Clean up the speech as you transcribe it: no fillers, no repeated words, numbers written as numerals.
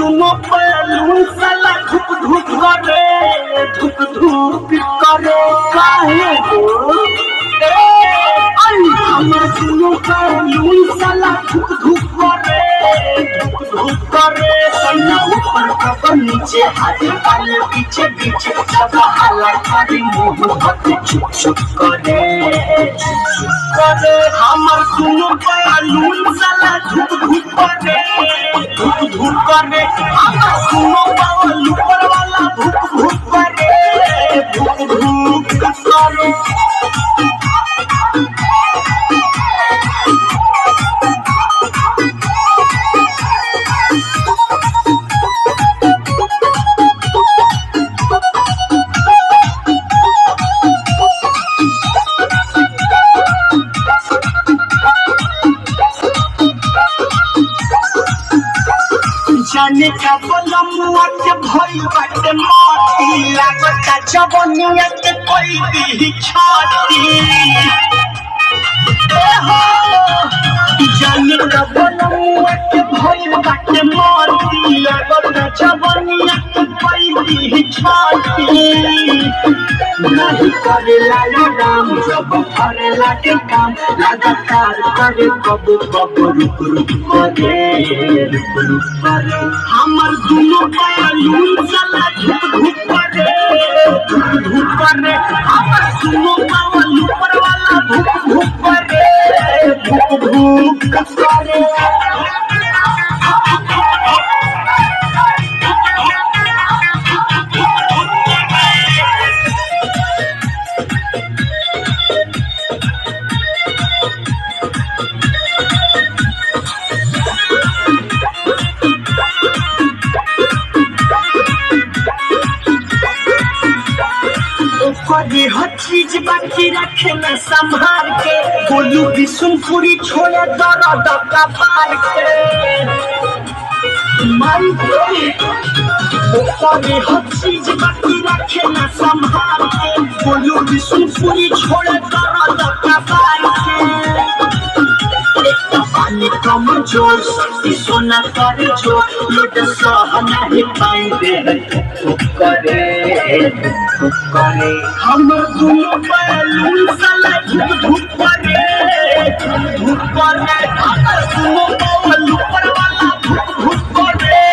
सुनो बैलून साला धुक धुक करे काहे हो हमर सुनो बैलून साला धुक धुक करे सैया ऊपर कबर नीचे हाथ वाले पीछे पीछे सब हाला करे मुंह हाथ चुप चुप करे हमर सुनो बैलून साला धुक धुक करे हमर सुनो बैलून ऊपर वाला धुक धुक करे जाने का बोलमुआ के भई बाटे मोती लागता जवनिया के कोई दी छाती जाने का बोलमुआ के भई बाटे मोती लागता जवनिया के कोई दी छाती नहीं करेला राम जब करेला के काम लगातार करे कब रुक करे हमर दुनो बैलून साला धुक करे हमर दुनो बैलून ऊपर वाला धुक करे ये हर चीज बाकी रखे में संभाल के बोलू बिशुनपुरी छोड़े दर्द का पार के ये हर चीज बाकी रखे में संभाल के बोलू बिशुनपुरी छोड़े दर्द का पार के पानी कम जोर शक्ति सोना करे जो लोट सह नहीं पाई दे करे हमर दुनो बैलून साला धुक करे हमर दुनो बैलून ऊपर वाला धुक करे